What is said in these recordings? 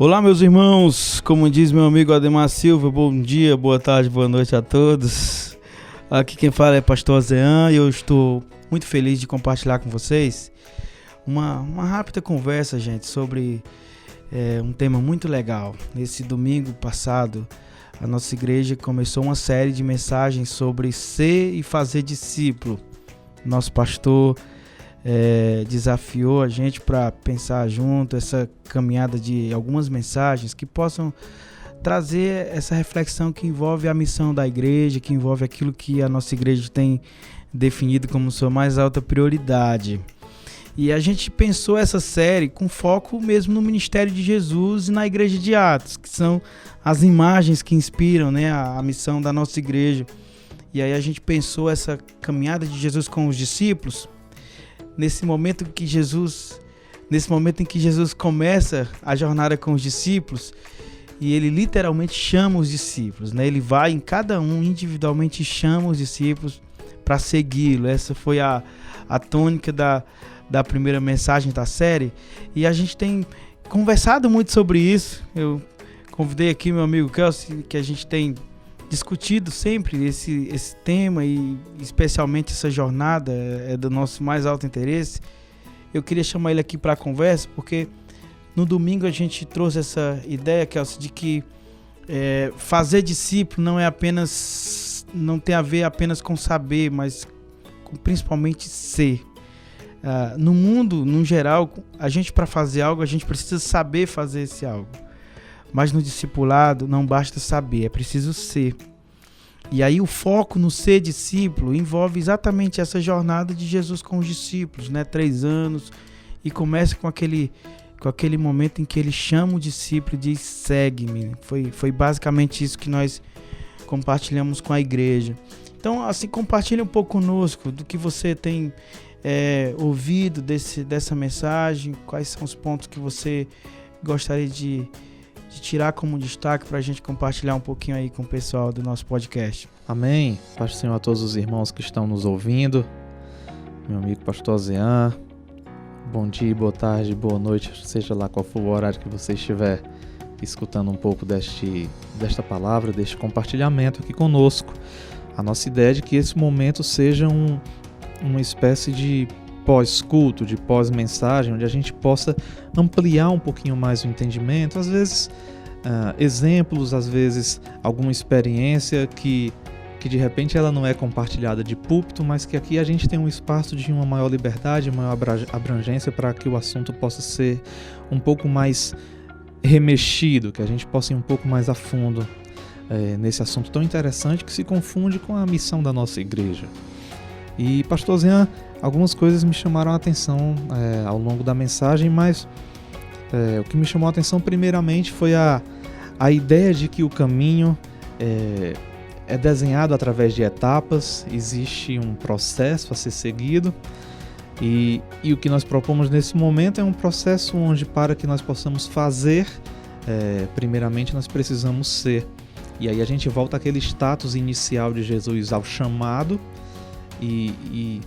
Olá, meus irmãos, como diz meu amigo Ademar Silva, bom dia, boa tarde, boa noite a todos. Aqui quem fala é Pastor Azean e eu estou muito feliz de compartilhar com vocês uma rápida conversa, gente, sobre um tema muito legal. Nesse domingo passado, a nossa igreja começou uma série de mensagens sobre ser e fazer discípulo. Nosso pastor desafiou a gente para pensar junto essa caminhada de algumas mensagens que possam trazer essa reflexão que envolve a missão da igreja, que envolve aquilo que a nossa igreja tem definido como sua mais alta prioridade. E a gente pensou essa série com foco mesmo no ministério de Jesus e na igreja de Atos, que são as imagens que inspiram, né, a missão da nossa igreja. E aí a gente pensou essa caminhada de Jesus com os discípulos, nesse momento em que Jesus começa a jornada com os discípulos, e ele literalmente chama os discípulos, né? Ele vai em cada um individualmente, chama os discípulos para segui-lo. Essa foi a tônica da primeira mensagem da série, e a gente tem conversado muito sobre isso. Eu convidei aqui meu amigo Kelsey, que a gente tem discutido sempre esse tema, e especialmente essa jornada é do nosso mais alto interesse. Eu queria chamar ele aqui para a conversa, porque no domingo a gente trouxe essa ideia, Kelsey, de que fazer discípulo não tem a ver apenas com saber, mas com principalmente ser. No mundo, no geral, a gente, para fazer algo, a gente precisa saber fazer esse algo. Mas no discipulado não basta saber, é preciso ser. E aí o foco no ser discípulo envolve exatamente essa jornada de Jesus com os discípulos, né? 3 anos, e começa com aquele momento em que ele chama o discípulo e diz: segue-me. Foi basicamente isso que nós compartilhamos com a igreja. Então, assim, compartilhe um pouco conosco do que você tem ouvido dessa mensagem, quais são os pontos que você gostaria de tirar como destaque para a gente compartilhar um pouquinho aí com o pessoal do nosso podcast. Amém. Paz do Senhor a todos os irmãos que estão nos ouvindo. Meu amigo Pastor Azean, bom dia, boa tarde, boa noite, seja lá qual for o horário que você estiver escutando um pouco desta palavra, deste compartilhamento aqui conosco. A nossa ideia é de que esse momento seja uma espécie de pós-culto, de pós-mensagem, onde a gente possa ampliar um pouquinho mais o entendimento, às vezes exemplos, às vezes alguma experiência que de repente ela não é compartilhada de púlpito, mas que aqui a gente tem um espaço de uma maior liberdade, maior abrangência, para que o assunto possa ser um pouco mais remexido, que a gente possa ir um pouco mais a fundo nesse assunto tão interessante que se confunde com a missão da nossa igreja. E, Pastor Zean, algumas coisas me chamaram a atenção ao longo da mensagem, mas o que me chamou a atenção primeiramente foi a ideia de que o caminho é desenhado através de etapas, existe um processo a ser seguido, e o que nós propomos nesse momento é um processo onde, para que nós possamos fazer, primeiramente nós precisamos ser. E aí a gente volta àquele status inicial de Jesus ao chamado. E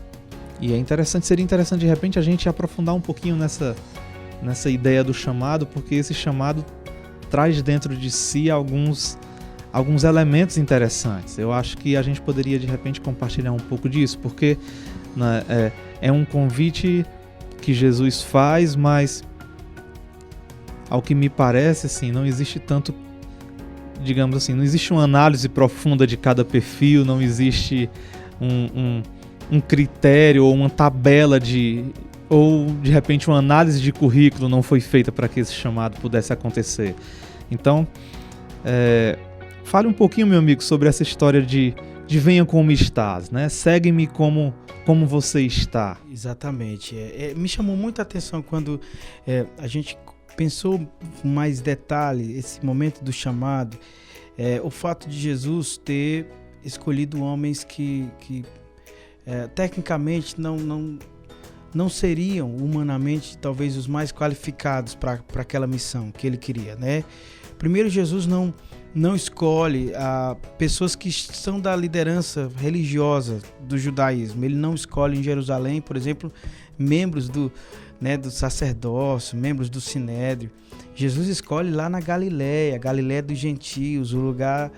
seria interessante de repente a gente aprofundar um pouquinho nessa ideia do chamado, porque esse chamado traz dentro de si alguns elementos interessantes. Eu acho que a gente poderia de repente compartilhar um pouco disso, porque é um convite que Jesus faz, mas ao que me parece, assim, não existe tanto, digamos assim, não existe uma análise profunda de cada perfil, não existe um critério ou uma tabela ou de repente uma análise de currículo não foi feita para que esse chamado pudesse acontecer. Então, fale um pouquinho, meu amigo, sobre essa história de venha como estás, né? Segue-me como você está. Exatamente. Me chamou muita atenção quando a gente pensou com mais detalhe esse momento do chamado, o fato de Jesus ter escolhido homens que tecnicamente não seriam humanamente talvez os mais qualificados para aquela missão que ele queria, né? Primeiro, Jesus não escolhe pessoas que são da liderança religiosa do judaísmo. Ele não escolhe em Jerusalém, por exemplo, membros do sacerdócio, membros do sinédrio. Jesus escolhe lá na Galileia, Galileia dos gentios, o lugar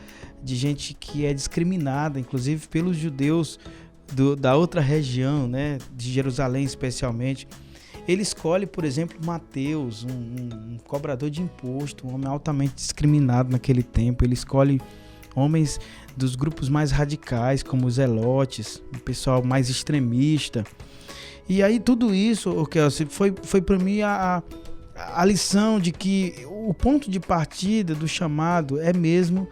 de gente que é discriminada, inclusive pelos judeus da outra região, né, de Jerusalém especialmente. Ele escolhe, por exemplo, Mateus, um cobrador de imposto, um homem altamente discriminado naquele tempo. Ele escolhe homens dos grupos mais radicais, como os zelotes, o pessoal mais extremista. E aí tudo isso, Kelsey, foi para mim a lição de que o ponto de partida do chamado é mesmo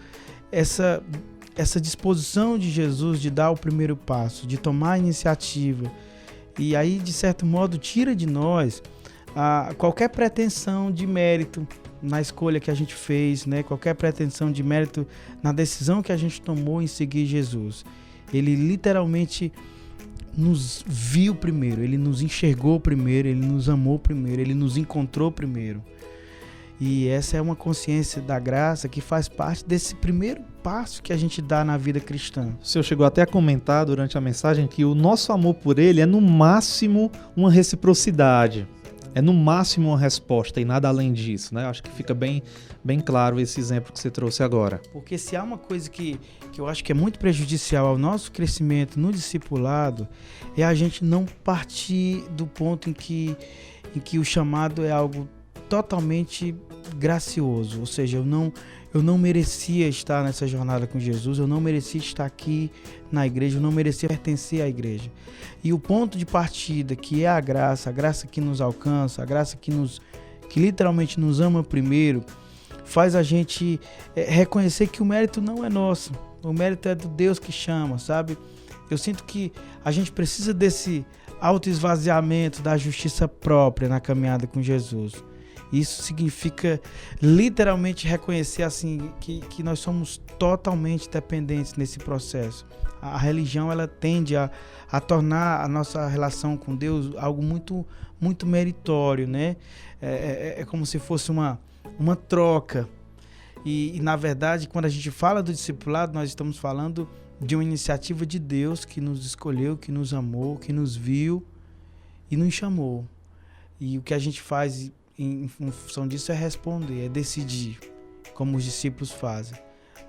essa disposição de Jesus de dar o primeiro passo, de tomar a iniciativa. E aí, de certo modo, tira de nós qualquer pretensão de mérito na escolha que a gente fez, né? Qualquer pretensão de mérito na decisão que a gente tomou em seguir Jesus. Ele literalmente nos viu primeiro, ele nos enxergou primeiro, ele nos amou primeiro, ele nos encontrou primeiro. E essa é uma consciência da graça que faz parte desse primeiro passo que a gente dá na vida cristã. O senhor chegou até a comentar durante a mensagem que o nosso amor por ele é no máximo uma reciprocidade, é no máximo uma resposta e nada além disso, né? Acho que fica bem claro esse exemplo que você trouxe agora. Porque se há uma coisa que eu acho que é muito prejudicial ao nosso crescimento no discipulado, é a gente não partir do ponto em que o chamado é algo totalmente gracioso, ou seja, eu não merecia estar nessa jornada com Jesus, eu não merecia estar aqui na igreja, eu não merecia pertencer à igreja. E o ponto de partida, que é a graça que nos alcança, a graça que literalmente nos ama primeiro, faz a gente reconhecer que o mérito não é nosso, o mérito é do Deus que chama, sabe? Eu sinto que a gente precisa desse autoesvaziamento da justiça própria na caminhada com Jesus. Isso significa literalmente reconhecer assim que nós somos totalmente dependentes nesse processo. A religião ela tende a tornar a nossa relação com Deus algo muito, muito meritório, né? É como se fosse uma troca. E na verdade, quando a gente fala do discipulado, nós estamos falando de uma iniciativa de Deus que nos escolheu, que nos amou, que nos viu e nos chamou. E o que a gente faz em função disso é responder, é decidir, como os discípulos fazem.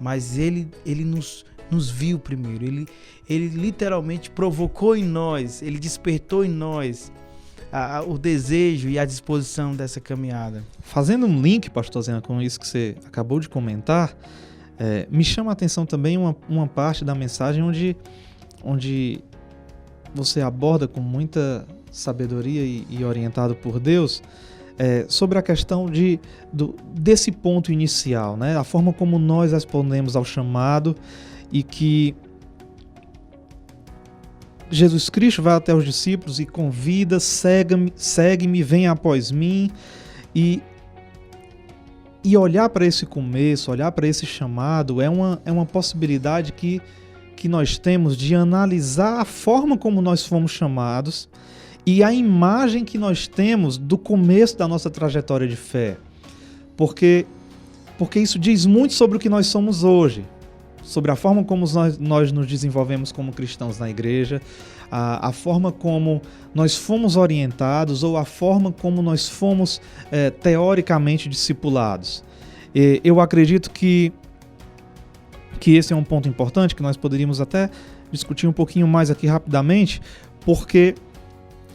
Mas ele nos viu primeiro, ele literalmente provocou em nós, ele despertou em nós o desejo e a disposição dessa caminhada. Fazendo um link, pastor Zena, com isso que você acabou de comentar, me chama a atenção também uma parte da mensagem onde você aborda com muita sabedoria e orientado por Deus, sobre a questão desse ponto inicial, né? A forma como nós respondemos ao chamado e que Jesus Cristo vai até os discípulos e convida, segue-me, venha após mim, e olhar para esse começo, olhar para esse chamado é uma possibilidade que nós temos de analisar a forma como nós fomos chamados e a imagem que nós temos do começo da nossa trajetória de fé. Porque isso diz muito sobre o que nós somos hoje, sobre a forma como nós nos desenvolvemos como cristãos na igreja, a forma como nós fomos orientados ou a forma como nós fomos teoricamente discipulados. Eu acredito que esse é um ponto importante, que nós poderíamos até discutir um pouquinho mais aqui rapidamente, porque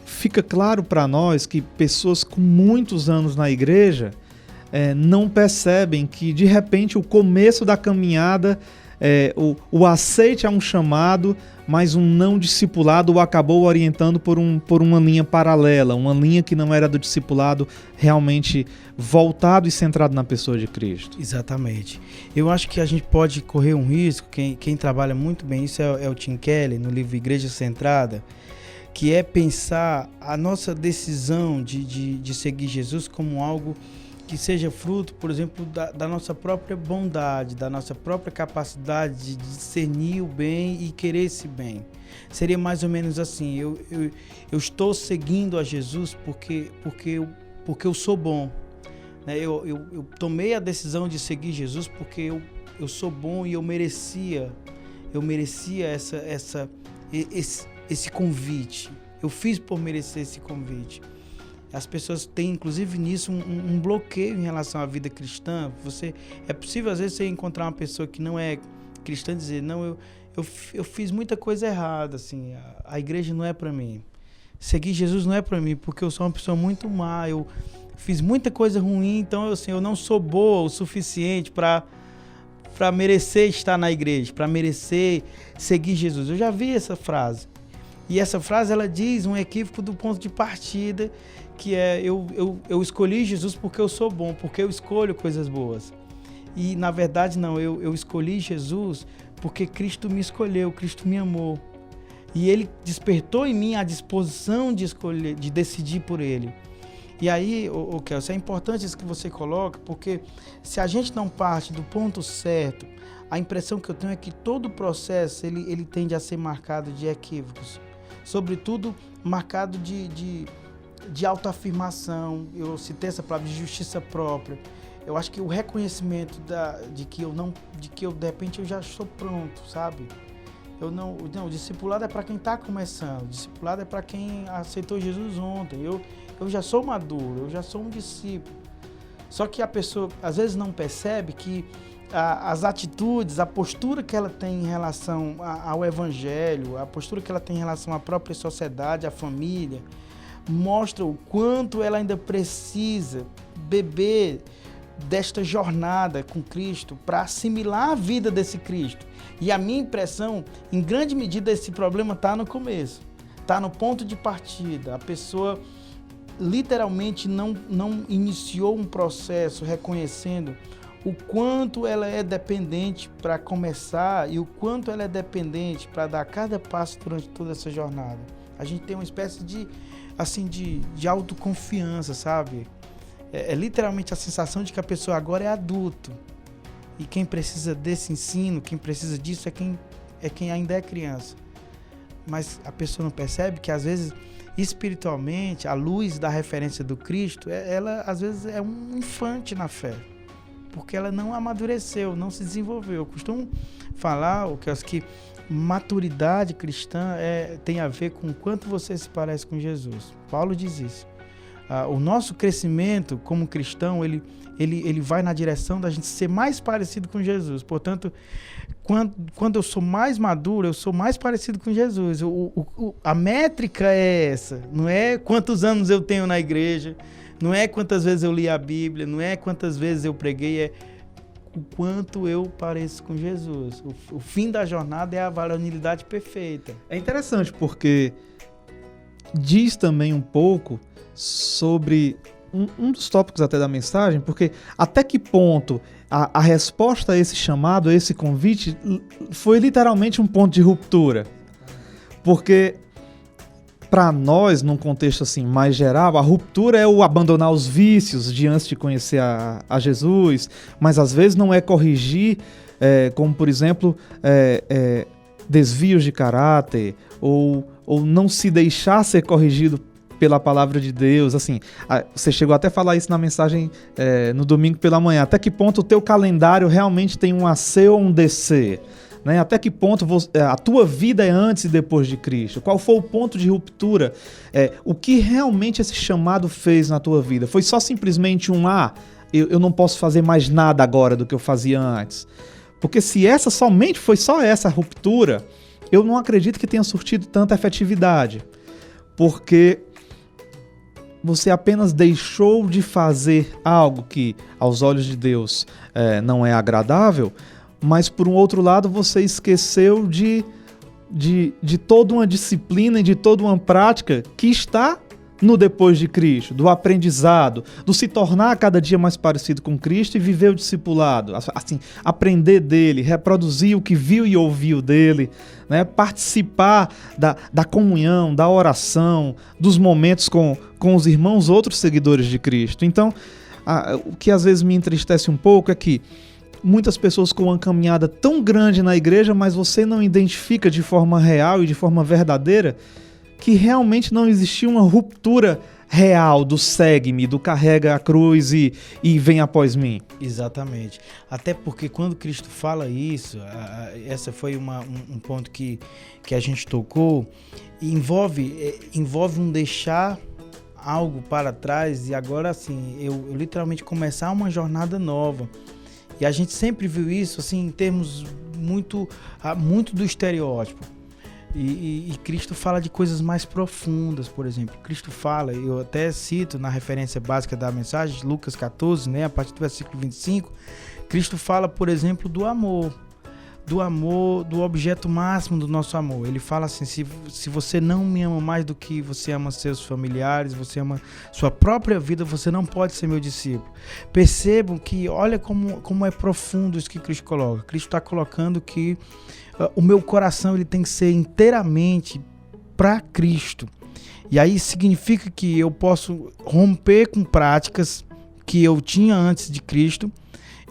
fica claro para nós que pessoas com muitos anos na igreja não percebem que, de repente, o começo da caminhada, o aceite a um chamado, mas um não discipulado o acabou orientando por uma linha paralela, uma linha que não era do discipulado realmente voltado e centrado na pessoa de Cristo. Exatamente. Eu acho que a gente pode correr um risco, quem trabalha muito bem isso é o Tim Keller, no livro Igreja Centrada, que é pensar a nossa decisão de seguir Jesus como algo que seja fruto, por exemplo, da nossa própria bondade, da nossa própria capacidade de discernir o bem e querer esse bem. Seria mais ou menos assim, eu estou seguindo a Jesus porque eu sou bom. Eu tomei a decisão de seguir Jesus porque eu sou bom e eu merecia esse convite. Eu fiz por merecer esse convite. As pessoas têm, inclusive, nisso um bloqueio em relação à vida cristã. É possível, às vezes, você encontrar uma pessoa que não é cristã e dizer, não, eu fiz muita coisa errada, assim, a igreja não é para mim. Seguir Jesus não é para mim, porque eu sou uma pessoa muito má, eu fiz muita coisa ruim, então assim, eu não sou boa o suficiente para merecer estar na igreja, para merecer seguir Jesus. Eu já vi essa frase. E essa frase, ela diz um equívoco do ponto de partida, que é eu escolhi Jesus porque eu sou bom, porque eu escolho coisas boas. E na verdade não, eu escolhi Jesus porque Cristo me escolheu, Cristo me amou. E Ele despertou em mim a disposição de escolher, de decidir por Ele. E aí, Kelsey, é importante isso que você coloca, porque se a gente não parte do ponto certo, a impressão que eu tenho é que todo o processo ele tende a ser marcado de equívocos. Sobretudo, marcado de autoafirmação. Eu citei essa palavra de justiça própria. Eu acho que o reconhecimento de que eu, de repente, eu já estou pronto, sabe? O discipulado é para quem está começando, o discipulado é para quem aceitou Jesus ontem. Eu já sou maduro, eu já sou um discípulo. Só que a pessoa, às vezes, não percebe que as atitudes, a postura que ela tem em relação ao evangelho, a postura que ela tem em relação à própria sociedade, à família, mostra o quanto ela ainda precisa beber desta jornada com Cristo para assimilar a vida desse Cristo. E a minha impressão, em grande medida, esse problema está no começo, está no ponto de partida. A pessoa literalmente não iniciou um processo reconhecendo o quanto ela é dependente para começar e o quanto ela é dependente para dar cada passo durante toda essa jornada. A gente tem uma espécie de autoconfiança, sabe? É literalmente a sensação de que a pessoa agora é adulto. E quem precisa desse ensino, quem precisa disso é quem ainda é criança. Mas a pessoa não percebe que, às vezes, espiritualmente, à luz da referência do Cristo, ela, às vezes, é um infante na fé. Porque ela não amadureceu, não se desenvolveu. Eu costumo falar, que maturidade cristã tem a ver com o quanto você se parece com Jesus. Paulo diz isso. O nosso crescimento como cristão, ele vai na direção da gente ser mais parecido com Jesus. Portanto, quando eu sou mais maduro, eu sou mais parecido com Jesus. A métrica é essa. Não é quantos anos eu tenho na igreja, não é quantas vezes eu li a Bíblia, não é quantas vezes eu preguei, é o quanto eu pareço com Jesus. O fim da jornada é a varonilidade perfeita. É interessante porque diz também um pouco sobre um dos tópicos até da mensagem, porque até que ponto a resposta a esse chamado, a esse convite, foi literalmente um ponto de ruptura. Porque para nós, num contexto assim mais geral, a ruptura é o abandonar os vícios de antes de conhecer a Jesus, mas às vezes não é corrigir, como por exemplo, desvios de caráter, ou não se deixar ser corrigido pela palavra de Deus. Assim, você chegou até a falar isso na mensagem no domingo pela manhã. Até que ponto o teu calendário realmente tem um AC ou um DC? Né? Até que ponto a tua vida é antes e depois de Cristo? Qual foi o ponto de ruptura? O que realmente esse chamado fez na tua vida? Foi só simplesmente eu não posso fazer mais nada agora do que eu fazia antes? Porque se somente foi só essa ruptura, eu não acredito que tenha surtido tanta efetividade. Porque você apenas deixou de fazer algo que, aos olhos de Deus, não é agradável, mas, por um outro lado, você esqueceu de toda uma disciplina e de toda uma prática que está no depois de Cristo, do aprendizado, do se tornar cada dia mais parecido com Cristo e viver o discipulado, assim, aprender dele, reproduzir o que viu e ouviu dele, né? Participar da comunhão, da oração, dos momentos com os irmãos, outros seguidores de Cristo. Então, o que às vezes me entristece um pouco é que muitas pessoas com uma caminhada tão grande na igreja, mas você não identifica de forma real e de forma verdadeira que realmente não existia uma ruptura real do segue-me, do carrega a cruz e vem após mim. Exatamente. Até porque quando Cristo fala isso, essa foi um ponto que a gente tocou, envolve um deixar algo para trás e agora assim, eu literalmente começar uma jornada nova. E a gente sempre viu isso assim em termos muito do estereótipo. E Cristo fala de coisas mais profundas, por exemplo. Cristo fala, eu até cito na referência básica da mensagem, Lucas 14, né, a partir do versículo 25, Cristo fala, por exemplo, do amor, do objeto máximo do nosso amor. Ele fala assim, se você não me ama mais do que você ama seus familiares, você ama sua própria vida, você não pode ser meu discípulo. Percebam que, olha como é profundo isso que Cristo coloca. Cristo está colocando que o meu coração ele tem que ser inteiramente para Cristo. E aí significa que eu posso romper com práticas que eu tinha antes de Cristo.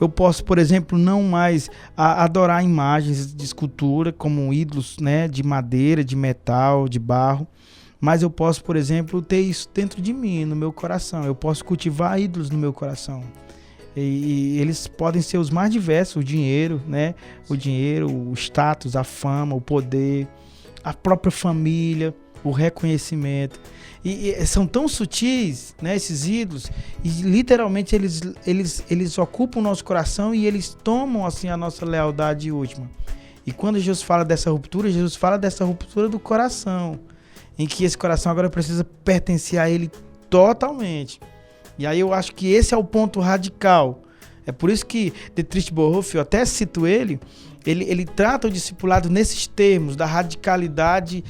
Eu posso, por exemplo, não mais adorar imagens de escultura como ídolos, né, de madeira, de metal, de barro. Mas eu posso, por exemplo, ter isso dentro de mim, no meu coração. Eu posso cultivar ídolos no meu coração. E eles podem ser os mais diversos, o dinheiro, né? O dinheiro, o status, a fama, o poder, a própria família, o reconhecimento. E são tão sutis, né, esses ídolos, e literalmente eles ocupam o nosso coração e eles tomam assim a nossa lealdade última. E quando Jesus fala dessa ruptura do coração, em que esse coração agora precisa pertencer a ele totalmente. E aí eu acho que esse é o ponto radical. É por isso que Dietrich Bonhoeffer, eu até cito ele trata o discipulado nesses termos, da radicalidade,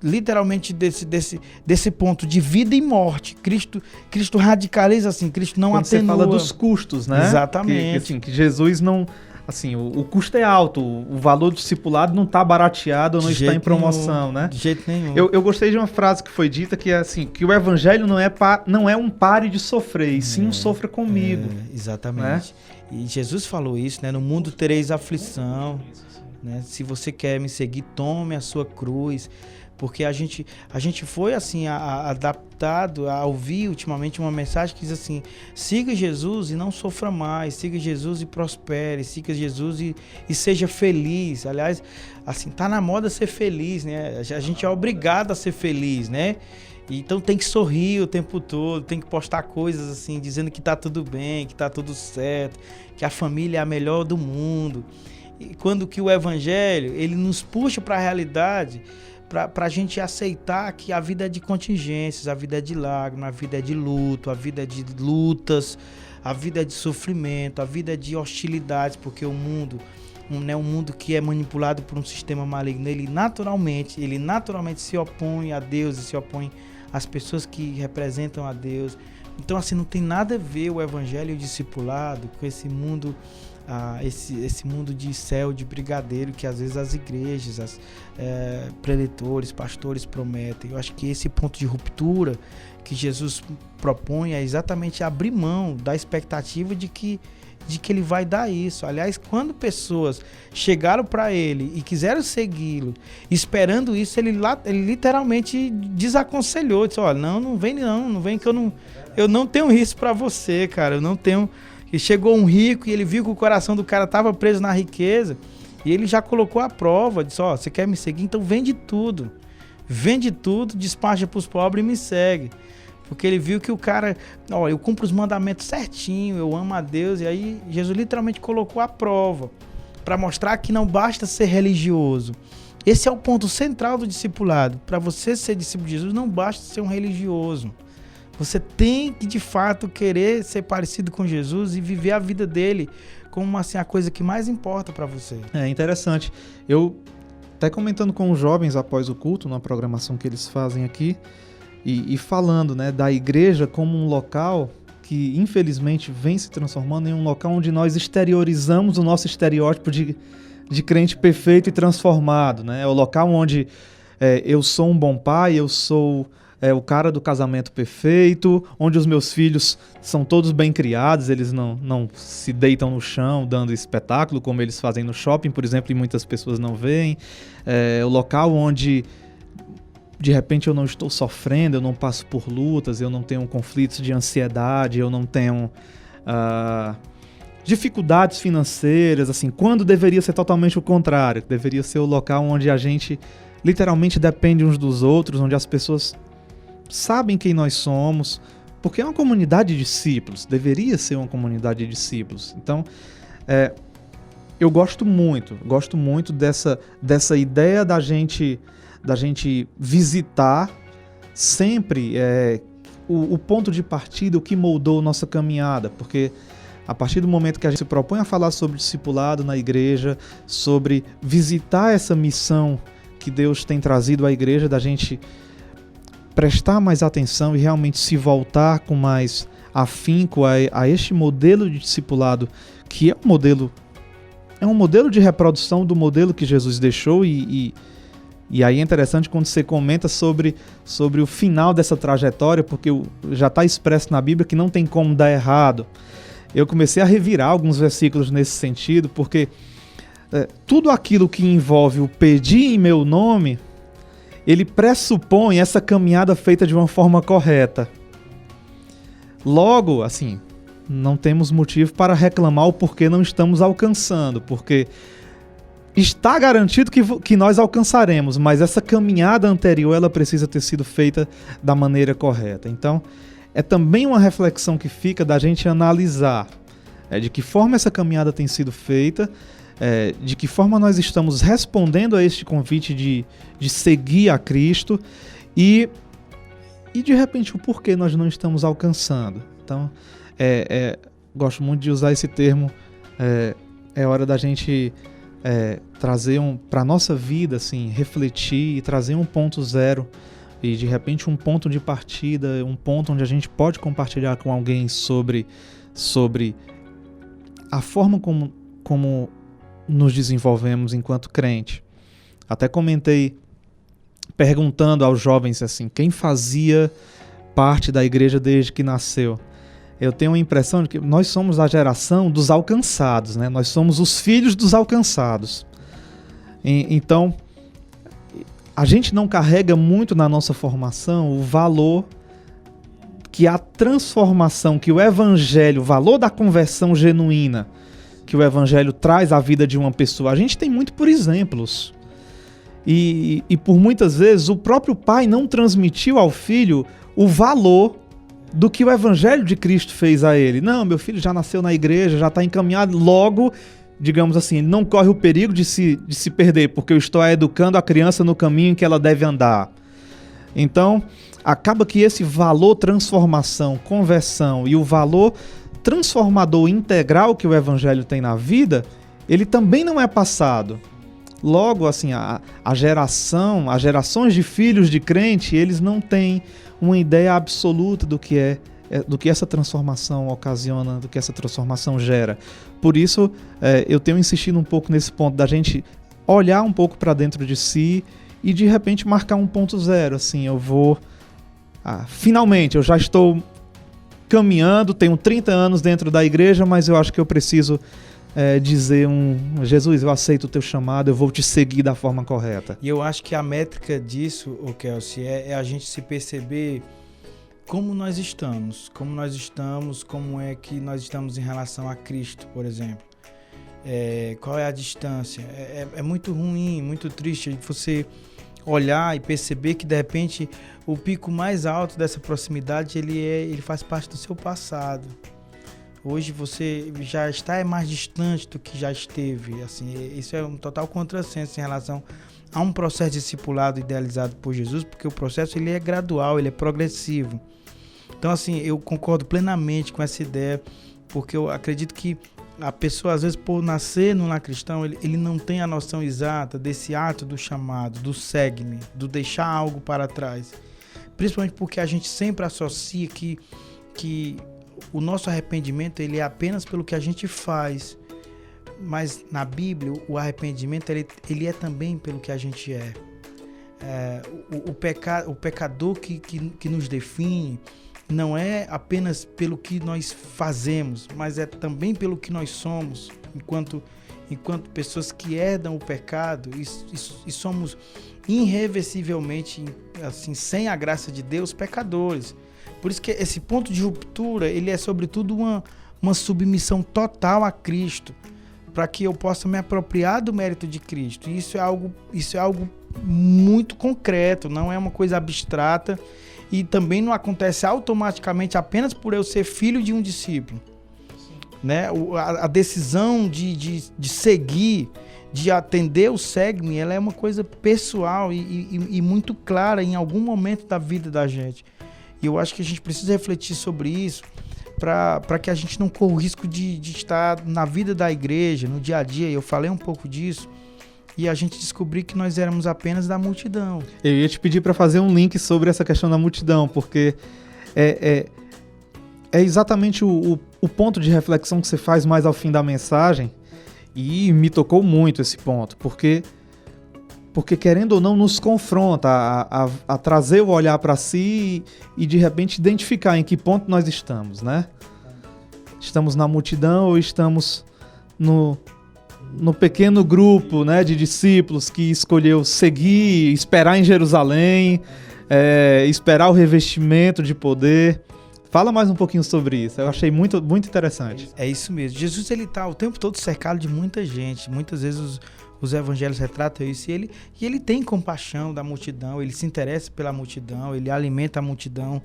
literalmente desse ponto de vida e morte. Cristo radicaliza assim, Cristo não atenua. Você fala dos custos, né? Exatamente. Que Jesus não... Assim, o custo é alto, o valor do discipulado não está barateado, não está em promoção, né? De jeito nenhum. Eu gostei de uma frase que foi dita, que é assim, que o evangelho não é um pare de sofrer, e sim um sofra comigo. Exatamente. Né? E Jesus falou isso, né? No mundo tereis aflição, né? Se você quer me seguir, tome a sua cruz. Porque a gente foi assim adaptado a ouvir ultimamente uma mensagem que diz assim: siga Jesus e não sofra mais, siga Jesus e prospere, siga Jesus e seja feliz. Aliás, assim, tá na moda ser feliz, né? A gente é obrigado a ser feliz, né? Então tem que sorrir o tempo todo, tem que postar coisas assim, dizendo que tá tudo bem, que tá tudo certo, que a família é a melhor do mundo. E quando que o evangelho, ele nos puxa para a realidade, para a gente aceitar que a vida é de contingências, a vida é de lágrimas, a vida é de luto, a vida é de lutas, a vida é de sofrimento, a vida é de hostilidades, porque o mundo, um mundo que é manipulado por um sistema maligno, ele naturalmente se opõe a Deus e se opõe às pessoas que representam a Deus. Então, assim, não tem nada a ver o evangelho e o discipulado com esse mundo, esse mundo de céu, de brigadeiro, que às vezes as igrejas, preletores, pastores prometem. Eu acho que esse ponto de ruptura que Jesus propõe é exatamente abrir mão da expectativa de que ele vai dar isso. Aliás, quando pessoas chegaram para ele e quiseram segui-lo, esperando isso, ele literalmente desaconselhou, disse: olha, não vem que eu não tenho isso para você, cara, eu não tenho. E chegou um rico e ele viu que o coração do cara estava preso na riqueza e ele já colocou a prova, disse: ó, você quer me seguir? Então vende tudo, despacha para os pobres e me segue. Porque ele viu que o cara, ó, eu cumpro os mandamentos certinho, eu amo a Deus. E aí Jesus literalmente colocou a prova para mostrar que não basta ser religioso. Esse é o ponto central do discipulado. Para você ser discípulo de Jesus, não basta ser um religioso. Você tem que, de fato, querer ser parecido com Jesus e viver a vida dele como assim, a coisa que mais importa para você. É interessante. Eu até comentando com os jovens após o culto, na programação que eles fazem aqui, e falando, né, da igreja como um local que, infelizmente, vem se transformando em um local onde nós exteriorizamos o nosso estereótipo de crente perfeito e transformado, né? É o local onde eu sou um bom pai, eu sou o cara do casamento perfeito, onde os meus filhos são todos bem criados, eles não se deitam no chão dando espetáculo, como eles fazem no shopping, por exemplo, e muitas pessoas não veem. É o local onde, de repente, eu não estou sofrendo, eu não passo por lutas, eu não tenho conflitos de ansiedade, eu não tenho dificuldades financeiras, assim, quando deveria ser totalmente o contrário. Deveria ser o local onde a gente literalmente depende uns dos outros, onde as pessoas sabem quem nós somos, porque é uma comunidade de discípulos, deveria ser uma comunidade de discípulos. Então, eu gosto muito dessa ideia da gente visitar sempre o ponto de partida, o que moldou nossa caminhada, porque a partir do momento que a gente se propõe a falar sobre discipulado na igreja, sobre visitar essa missão que Deus tem trazido à igreja, da gente prestar mais atenção e realmente se voltar com mais afinco a este modelo de discipulado, que é um modelo de reprodução do modelo que Jesus deixou, e aí é interessante quando você comenta sobre o final dessa trajetória, porque já está expresso na Bíblia que não tem como dar errado. Eu comecei a revirar alguns versículos nesse sentido, porque tudo aquilo que envolve o pedir em meu nome, ele pressupõe essa caminhada feita de uma forma correta. Logo, assim, não temos motivo para reclamar o porquê não estamos alcançando, porque está garantido que nós alcançaremos, mas essa caminhada anterior ela precisa ter sido feita da maneira correta. Então, é também uma reflexão que fica da gente analisar de que forma essa caminhada tem sido feita, de que forma nós estamos respondendo a este convite de seguir a Cristo e de repente o porquê nós não estamos alcançando. Então, gosto muito de usar esse termo, é hora da gente trazer para a nossa vida, assim, refletir e trazer um ponto zero e de repente um ponto de partida, um ponto onde a gente pode compartilhar com alguém sobre a forma como nos desenvolvemos enquanto crente. Até comentei perguntando aos jovens assim, quem fazia parte da igreja desde que nasceu. Eu tenho a impressão de que nós somos a geração dos alcançados, né? Nós somos os filhos dos alcançados. Então, a gente não carrega muito na nossa formação o valor que a transformação, que o evangelho, o valor da conversão genuína que o evangelho traz à vida de uma pessoa. A gente tem muito por exemplos. E por muitas vezes o próprio pai não transmitiu ao filho o valor do que o evangelho de Cristo fez a ele. Não, meu filho já nasceu na igreja, já está encaminhado, logo, digamos assim, ele não corre o perigo de se perder, porque eu estou educando a criança no caminho em que ela deve andar. Então, acaba que esse valor transformação, conversão e o valor transformador integral que o evangelho tem na vida, ele também não é passado. Logo, assim, as gerações de filhos de crente, eles não têm uma ideia absoluta do que essa transformação ocasiona, do que essa transformação gera. Por isso, eu tenho insistido um pouco nesse ponto da gente olhar um pouco para dentro de si e de repente marcar um ponto zero. Assim, eu vou... finalmente, eu já estou caminhando, tenho 30 anos dentro da igreja, mas eu acho que eu preciso dizer Jesus, eu aceito o teu chamado, eu vou te seguir da forma correta. E eu acho que a métrica disso, Kelsey, é a gente se perceber como nós estamos, como é que nós estamos em relação a Cristo, por exemplo. Qual é a distância? É muito ruim, muito triste você olhar e perceber que de repente o pico mais alto dessa proximidade ele faz parte do seu passado. Hoje você já está mais distante do que já esteve. Assim, isso é um total contrassenso em relação a um processo discipulado idealizado por Jesus, porque o processo ele é gradual, ele é progressivo. Então, assim, eu concordo plenamente com essa ideia, porque eu acredito que a pessoa, às vezes, por nascer no lar cristão, ele não tem a noção exata desse ato do chamado, do segue-me, do deixar algo para trás. Principalmente porque a gente sempre associa que o nosso arrependimento ele é apenas pelo que a gente faz, mas na Bíblia o arrependimento ele é também pelo que a gente é. O pecador que nos define não é apenas pelo que nós fazemos, mas é também pelo que nós somos, enquanto pessoas que herdam o pecado e somos irreversivelmente, assim, sem a graça de Deus, pecadores. Por isso que esse ponto de ruptura, ele é sobretudo uma submissão total a Cristo, para que eu possa me apropriar do mérito de Cristo. E isso é algo muito concreto, não é uma coisa abstrata. e também não acontece automaticamente apenas por eu ser filho de um discípulo. Né? A decisão de seguir, de atender o segue-me, ela é uma coisa pessoal e muito clara em algum momento da vida da gente. E eu acho que a gente precisa refletir sobre isso para que a gente não corra o risco de estar na vida da igreja, no dia a dia. Eu falei um pouco disso e a gente descobriu que nós éramos apenas da multidão. Eu ia te pedir para fazer um link sobre essa questão da multidão, porque é exatamente o ponto de reflexão que você faz mais ao fim da mensagem, e me tocou muito esse ponto, porque querendo ou não nos confronta a trazer o olhar para si e de repente identificar em que ponto nós estamos, né? Estamos na multidão ou estamos no pequeno grupo, né, de discípulos que escolheu seguir, esperar em Jerusalém, esperar o revestimento de poder. Fala mais um pouquinho sobre isso, eu achei muito, muito interessante. É isso mesmo, Jesus ele está o tempo todo cercado de muita gente, muitas vezes os evangelhos retratam isso, e ele tem compaixão da multidão, ele se interessa pela multidão, ele alimenta a multidão,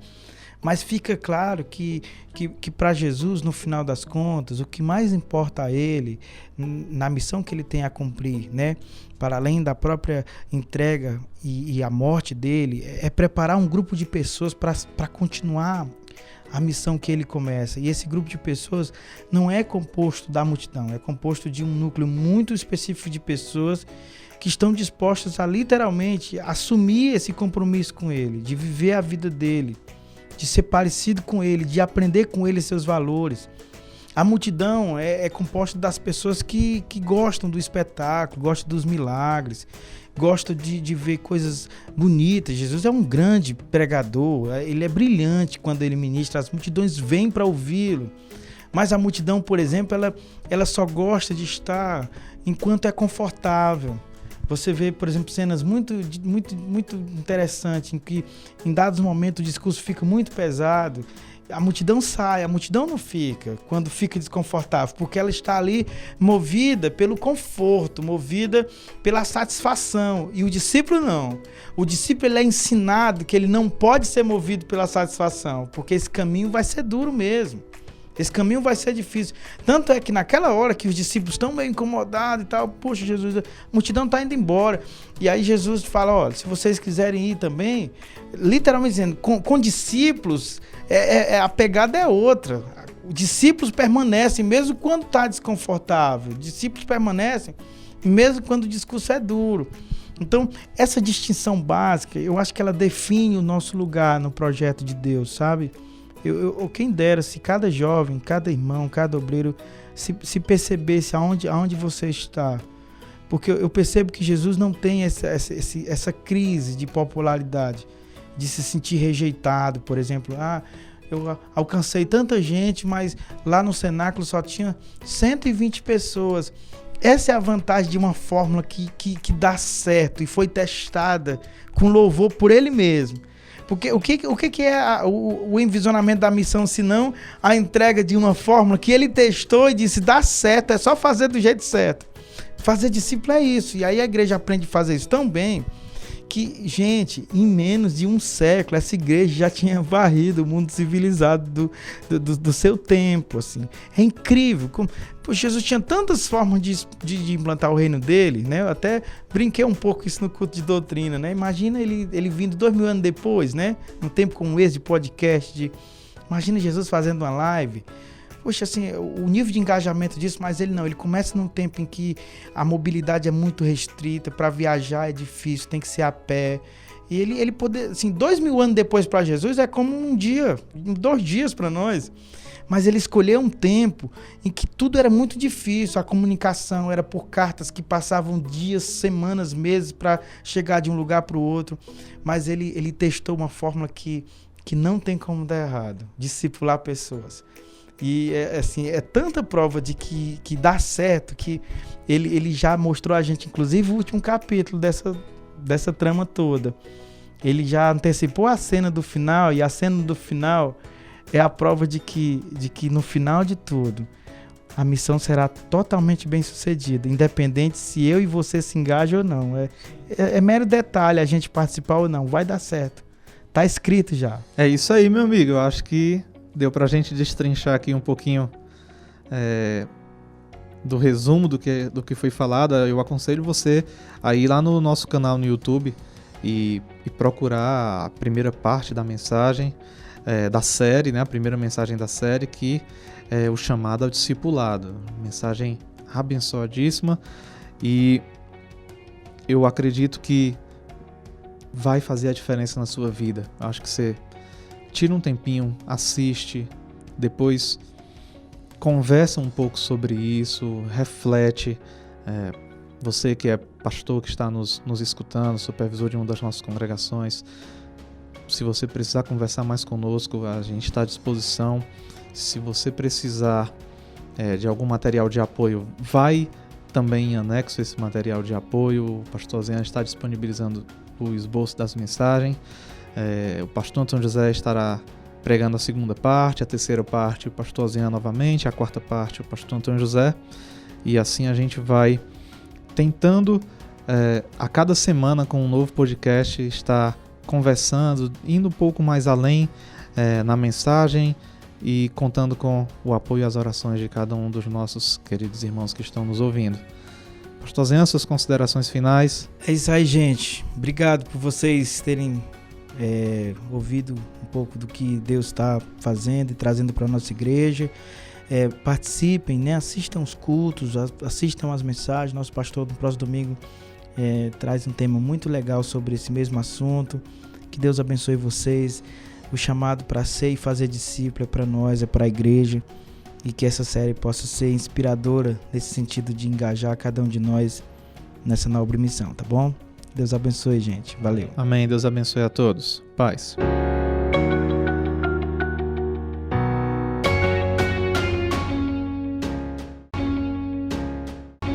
mas fica claro que para Jesus, no final das contas, o que mais importa a ele, na missão que ele tem a cumprir, né, para além da própria entrega e a morte dele, é preparar um grupo de pessoas para continuar a missão que ele começa. E esse grupo de pessoas não é composto da multidão, é composto de um núcleo muito específico de pessoas que estão dispostas a literalmente assumir esse compromisso com ele, de viver a vida dele, de ser parecido com ele, de aprender com ele seus valores. A multidão é composta das pessoas que gostam do espetáculo, gostam dos milagres, gostam de ver coisas bonitas. Jesus é um grande pregador, ele é brilhante quando ele ministra, as multidões vêm para ouvi-lo. Mas a multidão, por exemplo, ela só gosta de estar enquanto é confortável. Você vê, por exemplo, cenas muito interessantes em que em dados momentos o discurso fica muito pesado. A multidão sai, a multidão não fica quando fica desconfortável, porque ela está ali movida pelo conforto, movida pela satisfação. E o discípulo não. O discípulo ele é ensinado que ele não pode ser movido pela satisfação, porque esse caminho vai ser duro mesmo. Esse caminho vai ser difícil. Tanto é que naquela hora que os discípulos estão meio incomodados e tal, poxa, Jesus, a multidão está indo embora. E aí Jesus fala, olha, se vocês quiserem ir também, literalmente dizendo, com discípulos, a pegada é outra. Os discípulos permanecem mesmo quando está desconfortável. Os discípulos permanecem mesmo quando o discurso é duro. Então, essa distinção básica, eu acho que ela define o nosso lugar no projeto de Deus, sabe? Quem dera se cada jovem, cada irmão, cada obreiro se percebesse aonde você está. Porque eu percebo que Jesus não tem essa crise de popularidade, de se sentir rejeitado, por exemplo. Eu alcancei tanta gente, mas lá no cenáculo só tinha 120 pessoas. Essa é a vantagem de uma fórmula que dá certo e foi testada com louvor por ele mesmo. Porque o que é o envisionamento da missão, se não a entrega de uma fórmula que ele testou e disse, dá certo, é só fazer do jeito certo. Fazer discípulo é isso. E aí a igreja aprende a fazer isso tão bem que, gente, em menos de um século, essa igreja já tinha varrido o mundo civilizado do seu tempo, assim. É incrível. Jesus tinha tantas formas de implantar o reino dele, né? Eu até brinquei um pouco isso no culto de doutrina, né? Imagina ele vindo 2000 anos depois, né? Num tempo como esse de podcast, imagina Jesus fazendo uma live. Poxa, assim, o nível de engajamento disso, mas ele começa num tempo em que a mobilidade é muito restrita, para viajar é difícil, tem que ser a pé. E ele poder, assim, 2000 anos depois para Jesus é como um dia, 2 dias para nós. Mas ele escolheu um tempo em que tudo era muito difícil, a comunicação era por cartas que passavam dias, semanas, meses para chegar de um lugar para o outro. Mas ele testou uma fórmula que não tem como dar errado, discipular pessoas. E é tanta prova de que dá certo que ele já mostrou a gente, inclusive o último capítulo dessa trama toda. Ele já antecipou a cena do final, e a cena do final é a prova de que no final de tudo a missão será totalmente bem sucedida, independente se eu e você se engajam ou não. É mero detalhe a gente participar ou não, vai dar certo. Tá escrito já. É isso aí, meu amigo. Eu acho que deu pra gente destrinchar aqui um pouquinho do resumo do que foi falado. Eu aconselho você a ir lá no nosso canal no YouTube e procurar a primeira parte da mensagem da série, né? A primeira mensagem da série, que é o chamado ao discipulado. Mensagem abençoadíssima, e eu acredito que vai fazer a diferença na sua vida. Acho que você tira um tempinho, assiste, depois conversa um pouco sobre isso, reflete. Você que é pastor, que está nos escutando, supervisor de uma das nossas congregações, se você precisar conversar mais conosco, a gente está à disposição. Se você precisar de algum material de apoio, vai também em anexo esse material de apoio. O pastor Zean está disponibilizando o esboço das mensagens. O pastor Antônio José estará pregando a segunda parte, a terceira parte o pastor Zean novamente, a quarta parte o pastor Antônio José. E assim a gente vai tentando a cada semana, com um novo podcast, estar conversando, indo um pouco mais além na mensagem, e contando com o apoio e as orações de cada um dos nossos queridos irmãos que estão nos ouvindo. Pastor Zean, suas considerações finais? É isso aí, gente. Obrigado por vocês terem ouvido um pouco do que Deus está fazendo e trazendo para a nossa igreja. Participem, né? Assistam os cultos, assistam as mensagens. Nosso pastor no próximo domingo traz um tema muito legal sobre esse mesmo assunto. Que Deus abençoe vocês. O chamado para ser e fazer discípulo é para nós, é para a igreja, e que essa série possa ser inspiradora nesse sentido de engajar cada um de nós nessa nobre missão, tá bom? Deus abençoe, gente. Valeu. Amém. Deus abençoe a todos. Paz.